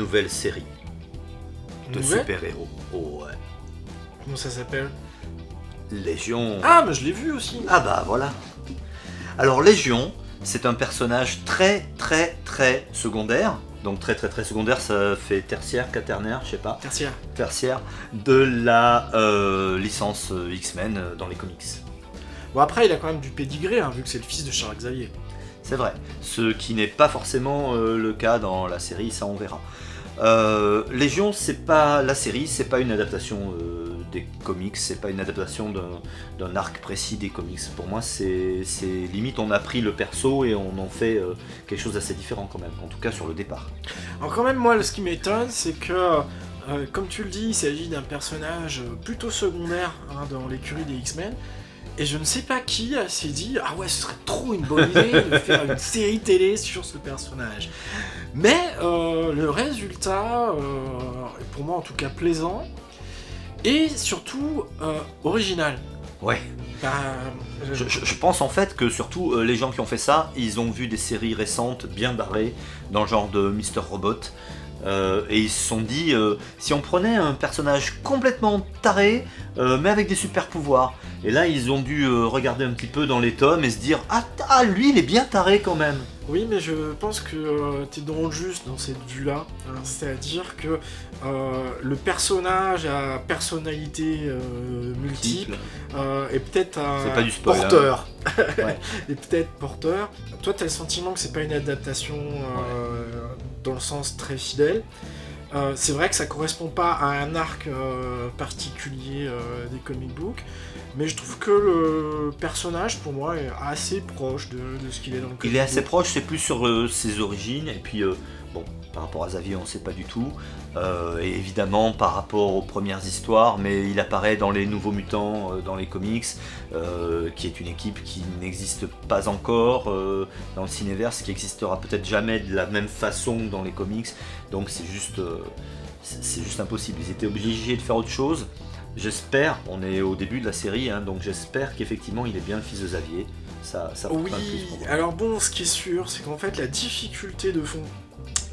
nouvelle série de Nouvelle super-héros. Oh, ouais. Comment ça s'appelle? Légion. Ah, mais je l'ai vu aussi. Ah bah voilà. Alors Légion, c'est un personnage très très très secondaire. Donc très très très secondaire, ça fait tertiaire, quaternaire, je sais pas. Tertiaire. De la licence X-Men dans les comics. Bon, après, il a quand même du pédigré, hein, vu que c'est le fils de Charles Xavier. C'est vrai. Ce qui n'est pas forcément le cas dans la série, ça on verra. Légion, c'est pas la série, c'est pas une adaptation des comics, c'est pas une adaptation d'un arc précis des comics. Pour moi, c'est limite on a pris le perso et on en fait quelque chose d'assez différent quand même, en tout cas sur le départ. Alors quand même, moi, ce qui m'étonne, c'est que, comme tu le dis, il s'agit d'un personnage plutôt secondaire hein, dans l'écurie des X-Men. Et je ne sais pas qui s'est dit « Ah ouais, ce serait trop une bonne idée de faire une série télé sur ce personnage. » Mais le résultat est pour moi en tout cas plaisant et surtout original. Ouais. Bah, Je pense en fait que surtout les gens qui ont fait ça, ils ont vu des séries récentes bien barrées dans le genre de Mr. Robot. Et ils se sont dit, si on prenait un personnage complètement taré, mais avec des super pouvoirs, et là ils ont dû regarder un petit peu dans les tomes et se dire, ah lui il est bien taré quand même. Oui, mais je pense que t'es dans le juste dans cette vue-là. Hein, c'est-à-dire que le personnage à personnalité multiple est peut-être un C'est pas du spoil, porteur. Hein. Ouais. Est peut-être porteur. Toi, t'as le sentiment que c'est pas une adaptation dans le sens très fidèle. C'est vrai que ça correspond pas à un arc particulier des comic books, mais je trouve que le personnage, pour moi, est assez proche de ce qu'il est dans le comic book. Il est assez proche, c'est plus sur ses origines, et puis bon, par rapport à Xavier on sait pas du tout, et évidemment par rapport aux premières histoires, mais il apparaît dans les Nouveaux Mutants, dans les comics, qui est une équipe qui n'existe pas encore dans le cinéverse, qui existera peut-être jamais de la même façon que dans les comics, donc c'est juste impossible, ils étaient obligés de faire autre chose. J'espère, on est au début de la série, hein, donc j'espère qu'effectivement il est bien le fils de Xavier. Ça Oui, un plus pour moi. alors bon, ce qui est sûr, c'est qu'en fait la difficulté de fond,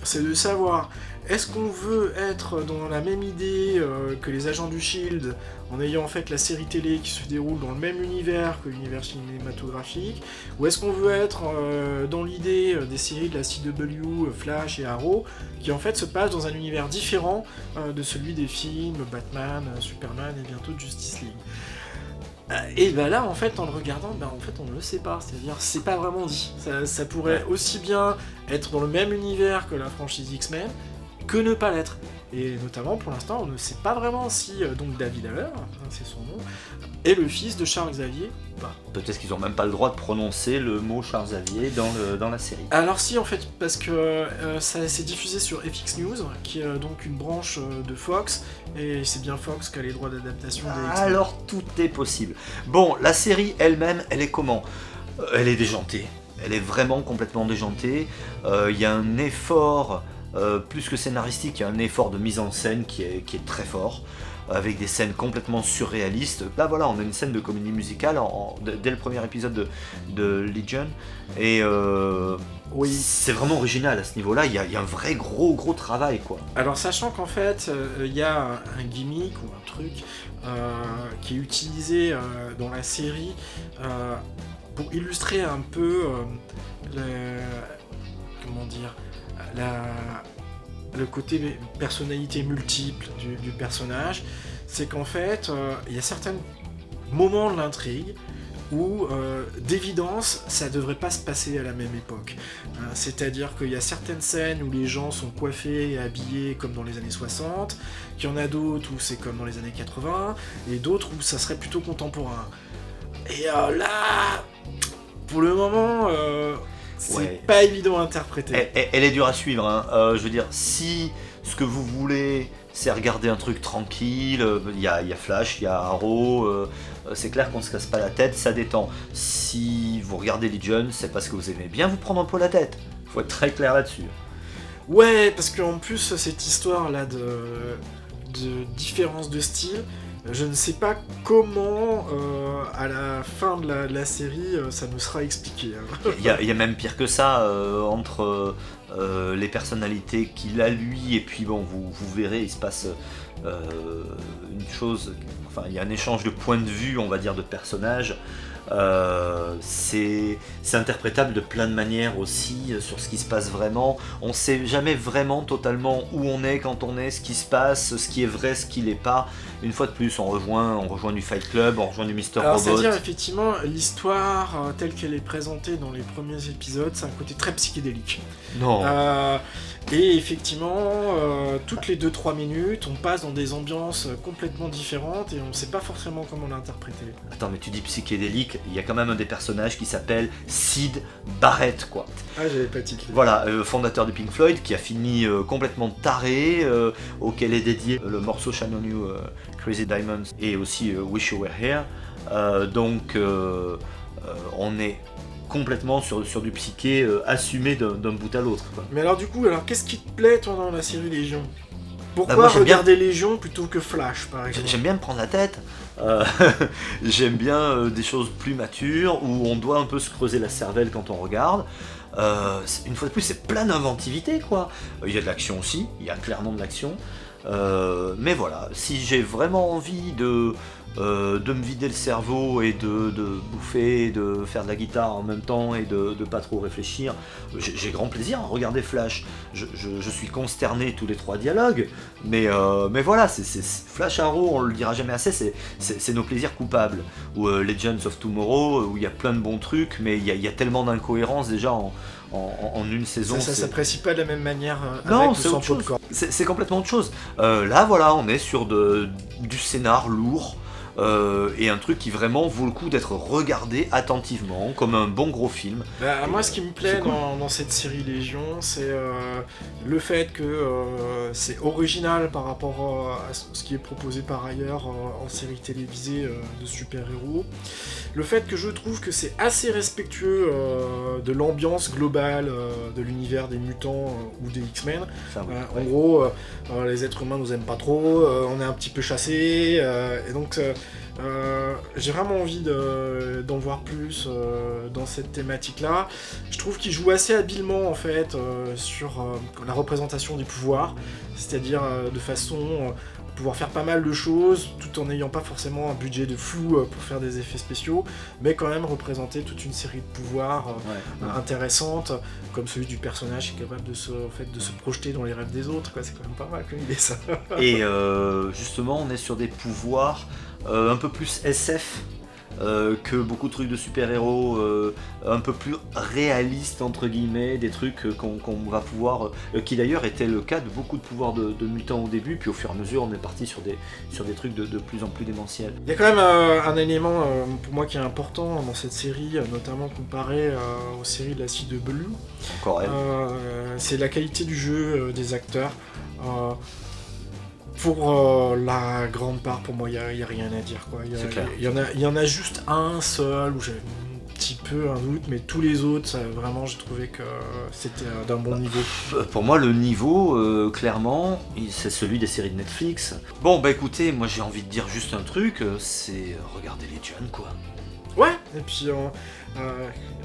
c'est de savoir est-ce qu'on veut être dans la même idée que les agents du Shield, en ayant en fait la série télé qui se déroule dans le même univers que l'univers cinématographique, ou est-ce qu'on veut être dans l'idée des séries de la CW, Flash et Arrow, qui en fait se passent dans un univers différent de celui des films Batman, Superman et bientôt Justice League. Et bah là, en fait, en le regardant, en fait, on ne le sait pas. C'est-à-dire, c'est pas vraiment dit. Ça pourrait aussi bien être dans le même univers que la franchise X-Men, que ne pas l'être. Et notamment, pour l'instant, on ne sait pas vraiment si donc David Haller, c'est son nom, est le fils de Charles Xavier ou pas. Peut-être qu'ils n'ont même pas le droit de prononcer le mot Charles Xavier dans la série. Alors si, en fait, parce que ça s'est diffusé sur FX News, qui est donc une branche de Fox, et c'est bien Fox qui a les droits d'adaptation des X-Men. Alors tout est possible. Bon, la série elle-même, elle est comment ? Elle est déjantée. Elle est vraiment complètement déjantée. Il y a un effort, plus que scénaristique, il y a un effort de mise en scène qui est très fort, avec des scènes complètement surréalistes. Là voilà, on a une scène de comédie musicale dès le premier épisode de Legion, et Oui. c'est vraiment original à ce niveau-là, il y a un vrai gros travail quoi. Alors sachant qu'en fait, il y a un gimmick ou un truc qui est utilisé dans la série pour illustrer un peu le côté personnalité multiple du personnage, c'est qu'en fait, il y a certains moments de l'intrigue où, d'évidence, ça devrait pas se passer à la même époque. C'est-à-dire qu'il y a certaines scènes où les gens sont coiffés et habillés comme dans les années 60, qu'il y en a d'autres où c'est comme dans les années 80, et d'autres où ça serait plutôt contemporain. Et là, pour le moment, c'est pas évident à interpréter. Elle est dure à suivre, hein. Je veux dire, si ce que vous voulez, c'est regarder un truc tranquille, il y a Flash, il y a Arrow, c'est clair qu'on se casse pas la tête, ça détend. Si vous regardez Legion, c'est parce que vous aimez bien vous prendre un peu la tête. Faut être très clair là-dessus. Ouais, parce qu'en plus, cette histoire-là de différence de style, Je ne sais pas comment, à la fin de la série, ça nous sera expliqué. Hein. Il y a même pire que ça, entre les personnalités qu'il a lui, et puis bon, vous verrez, il se passe une chose, enfin il y a un échange de points de vue, on va dire, de personnages. C'est interprétable de plein de manières aussi sur ce qui se passe vraiment. On sait jamais vraiment totalement où on est quand on est, ce qui se passe, ce qui est vrai, ce qui l'est pas. Une fois de plus, on rejoint du Fight Club, on rejoint du Mr. Alors, Robot. c'est-à-dire, effectivement, l'histoire telle qu'elle est présentée dans les premiers épisodes, c'est un côté très psychédélique. Non. Et effectivement, toutes les 2-3 minutes, on passe dans des ambiances complètement différentes et on ne sait pas forcément comment l'interpréter. Attends, mais tu dis psychédélique, il y a quand même un des personnages qui s'appelle Syd Barrett, quoi. Ah, j'avais pas titré. Voilà, fondateur de Pink Floyd, qui a fini complètement taré, auquel est dédié le morceau Shine On You, Crazy Diamonds, et aussi Wish You Were Here. Donc, on est complètement sur du psyché assumé d'un bout à l'autre, quoi. Mais alors du coup, qu'est-ce qui te plaît toi dans la série Légion ? Pourquoi moi, regarder Légion plutôt que Flash par exemple ? J'aime bien me prendre la tête, j'aime bien des choses plus matures, où on doit un peu se creuser la cervelle quand on regarde. Une fois de plus, c'est plein d'inventivité, quoi. Il y a de l'action aussi, il y a clairement de l'action. Mais voilà, si j'ai vraiment envie de me vider le cerveau et de bouffer, de faire de la guitare en même temps et de pas trop réfléchir, j'ai grand plaisir à regarder Flash. Je suis consterné tous les 3 dialogues, mais voilà, c'est Flash Arrow, on le dira jamais assez, c'est nos plaisirs coupables. Ou Legends of Tomorrow, où il y a plein de bons trucs, mais il y a tellement d'incohérences déjà en une saison. Ça s'apprécie pas de la même manière non, avec ou sans popcorn. C'est complètement autre chose. Là, voilà, on est sur du scénar lourd. Et un truc qui vraiment vaut le coup d'être regardé attentivement, comme un bon gros film. Moi, ce qui me plaît cool. dans cette série Légion, c'est le fait que c'est original par rapport à ce qui est proposé par ailleurs en série télévisée de super-héros. Le fait que je trouve que c'est assez respectueux de l'ambiance globale de l'univers des mutants ou des X-Men. En gros, les êtres humains nous aiment pas trop, on est un petit peu chassés, et donc j'ai vraiment envie d'en voir plus dans cette thématique-là. Je trouve qu'il joue assez habilement en fait sur la représentation des pouvoirs, c'est-à-dire de façon pouvoir faire pas mal de choses tout en n'ayant pas forcément un budget de fou pour faire des effets spéciaux, mais quand même représenter toute une série de pouvoirs intéressantes, comme celui du personnage qui est capable de se projeter dans les rêves des autres, quoi. C'est quand même pas mal comme idée ça. Et justement, on est sur des pouvoirs un peu plus SF que beaucoup de trucs de super-héros, un peu plus réalistes entre guillemets, des trucs qu'on va pouvoir, qui d'ailleurs était le cas de beaucoup de pouvoirs de mutants au début, puis au fur et à mesure on est parti sur des trucs de plus en plus démentiels. Il y a quand même un élément pour moi qui est important dans cette série, notamment comparé aux séries de la CW. Encore elle. C'est la qualité du jeu des acteurs. Pour la grande part, pour moi, il n'y a rien à dire, quoi. Il y en a juste un seul où j'ai un petit peu un doute, mais tous les autres, ça, vraiment, j'ai trouvé que c'était d'un bon niveau. Pour moi, le niveau, clairement, c'est celui des séries de Netflix. Bon, bah écoutez, moi j'ai envie de dire juste un truc, c'est regarder les John, quoi. Ouais, et puis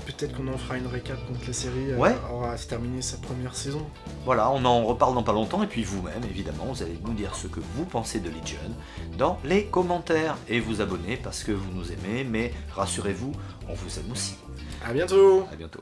peut-être qu'on en fera une récap quand la série aura terminé sa première saison. Voilà, on en reparle dans pas longtemps, et puis vous-même, évidemment, vous allez nous dire ce que vous pensez de Legion dans les commentaires, et vous abonner parce que vous nous aimez, mais rassurez-vous, on vous aime aussi. À bientôt. À bientôt.